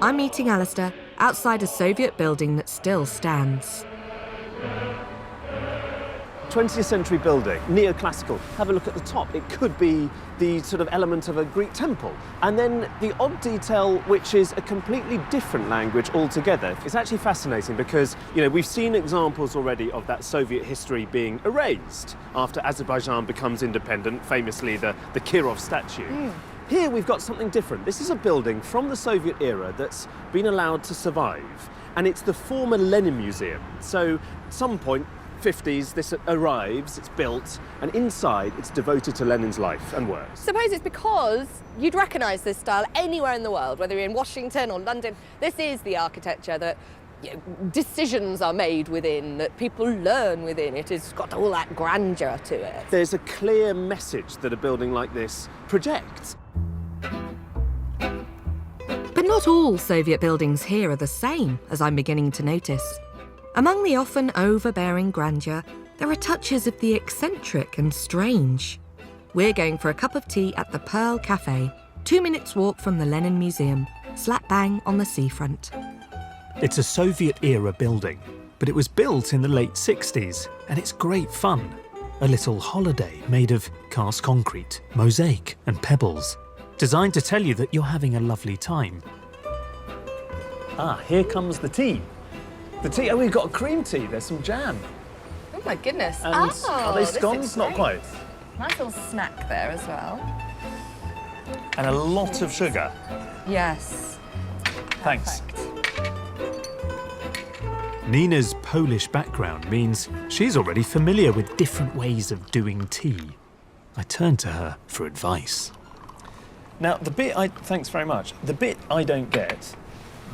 I'm meeting Alistair outside a Soviet building that still stands. 20th century building, neoclassical. Have a look at the top. It could be the sort of element of a Greek temple. And then the odd detail, which is a completely different language altogether. It's actually fascinating because, we've seen examples already of that Soviet history being erased after Azerbaijan becomes independent, famously the Kirov statue. Here we've got something different. This is a building from the Soviet era that's been allowed to survive. And it's the former Lenin Museum. So at some point, 50s, this arrives, it's built, and inside it's devoted to Lenin's life and work. Suppose it's because you'd recognise this style anywhere in the world, whether you're in Washington or London. This is the architecture that decisions are made within, that people learn within. It has got all that grandeur to it. There's a clear message that a building like this projects. But not all Soviet buildings here are the same, as I'm beginning to notice. Among the often overbearing grandeur, there are touches of the eccentric and strange. We're going for a cup of tea at the Pearl Cafe, 2 minutes walk from the Lenin Museum, slap bang on the seafront. It's a Soviet-era building, but it was built in the late 60s, and it's great fun. A little holiday made of cast concrete, mosaic and pebbles, designed to tell you that you're having a lovely time. Ah, here comes the tea. The tea, we've got a cream tea, there's some jam. Oh my goodness. And are they scones? Not quite. Nice little snack there as well. And a lot of sugar. Yes. Thanks. Nina's Polish background means she's already familiar with different ways of doing tea. I turned to her for advice. Now, thanks very much. The bit I don't get,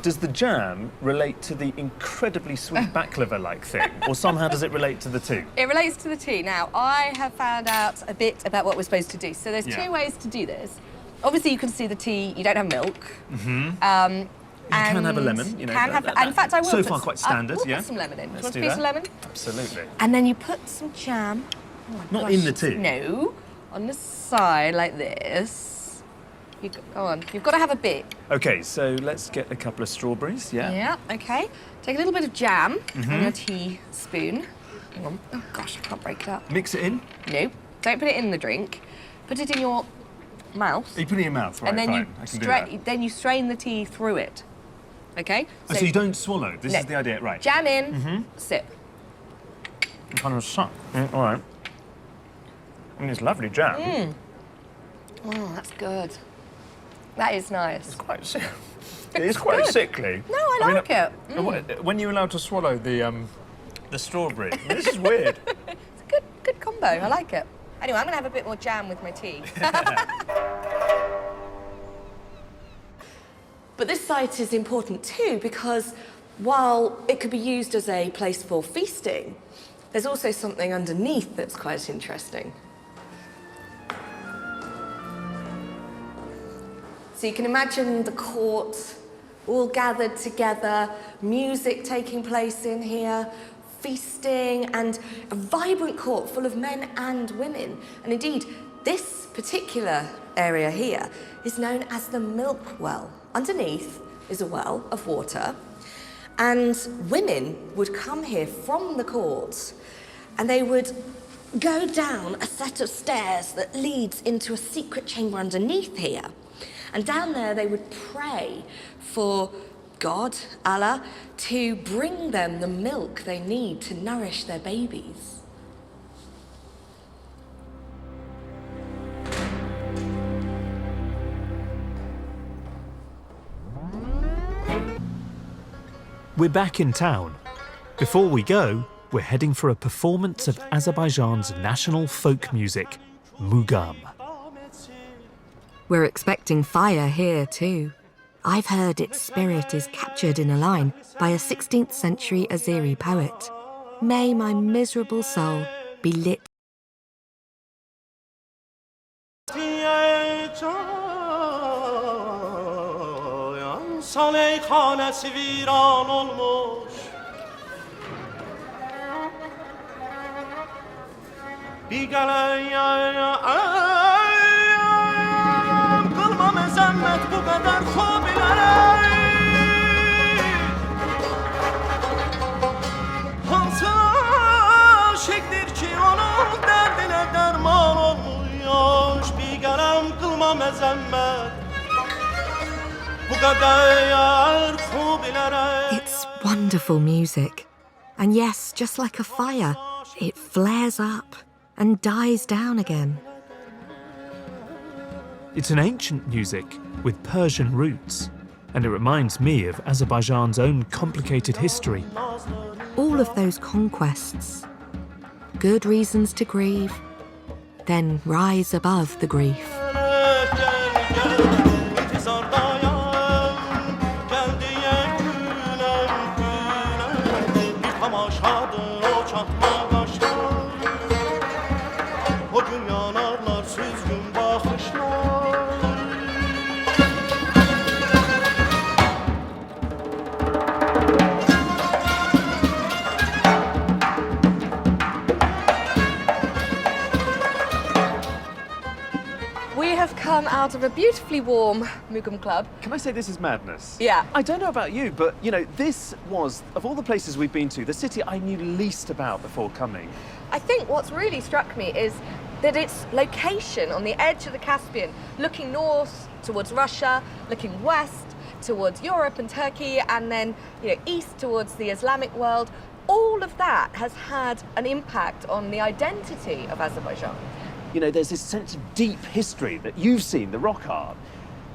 does the jam relate to the incredibly sweet baklava-like thing, or somehow does it relate to the tea? It relates to the tea. Now, I have found out a bit about what we're supposed to do. So there's two ways to do this. Obviously, you can see the tea, you don't have milk. You can have a lemon, in fact, I will so far quite standard, we'll put some lemon in. Let's do you want a piece of lemon? Absolutely. And then you put some jam. Oh my Not gosh. in the tea? No, on the side like this. Go on, you've got to have a bit. OK, so let's get a couple of strawberries, yeah? Yeah, OK. Take a little bit of jam on your teaspoon. Hang on. Oh, gosh, I can't break it up. Mix it in? No, don't put it in the drink. Put it in your mouth. You put it in your mouth, right, and then fine. I can do that. then you strain the tea through it. OK? So you don't swallow? This is the idea, right? Jam in, sip. Kind of suck. All right. And it's lovely jam. Oh, that's good. That is nice. It's quite sick. It is quite sickly. No, I like it. When you're allowed to swallow the strawberry, this is weird. It's a good combo. I like it. Anyway, I'm going to have a bit more jam with my tea. But this site is important too because while it could be used as a place for feasting, there's also something underneath that's quite interesting. So you can imagine the court all gathered together, music taking place in here, feasting, and a vibrant court full of men and women. And indeed, this particular area here is known as the milk well. Underneath is a well of water, and women would come here from the court, and they would go down a set of stairs that leads into a secret chamber underneath here. And down there, they would pray for God, Allah, to bring them the milk they need to nourish their babies. We're back in town. Before we go, we're heading for a performance of Azerbaijan's national folk music, Mugam. We're expecting fire here too. I've heard its spirit is captured in a line by a 16th century Azeri poet. May my miserable soul be lit. Mezemmet bu kadar xobilərək It's wonderful music. And yes, just like a fire, it flares up and dies down again. It's an ancient music with Persian roots, and it reminds me of Azerbaijan's own complicated history. All of those conquests. Good reasons to grieve, then rise above the grief. Come out of a beautifully warm Mugam club. Can I say this is madness? Yeah. I don't know about you, but, you know, this was, of all the places we've been to, the city I knew least about before coming. I think what's really struck me is that its location on the edge of the Caspian, looking north towards Russia, looking west towards Europe and Turkey, and then, you know, east towards the Islamic world, all of that has had an impact on the identity of Azerbaijan. You know, there's this sense of deep history that you've seen, the rock art,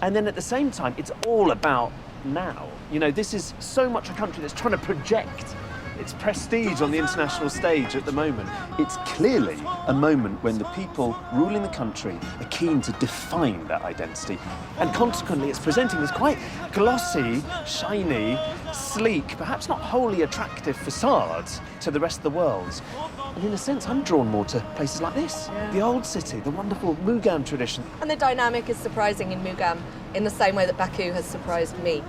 and then at the same time, it's all about now. You know, this is so much a country that's trying to project its prestige on the international stage at the moment. It's clearly a moment when the people ruling the country are keen to define that identity, and consequently it's presenting this quite glossy, shiny, sleek, perhaps not wholly attractive facade to the rest of the world. And in a sense, I'm drawn more to places like this. Yeah. The old city, the wonderful Mugam tradition. And the dynamic is surprising in Mugam in the same way that Baku has surprised me.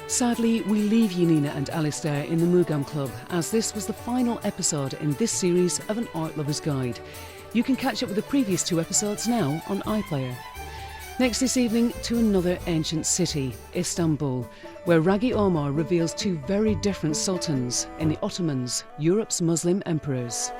Sadly, we leave Yanina and Alistair in the Mugam Club, as this was the final episode in this series of An Art Lover's Guide. You can catch up with the previous 2 episodes now on iPlayer. Next this evening, to another ancient city, Istanbul, where Ragi Omar reveals 2 very different sultans in the Ottomans, Europe's Muslim emperors.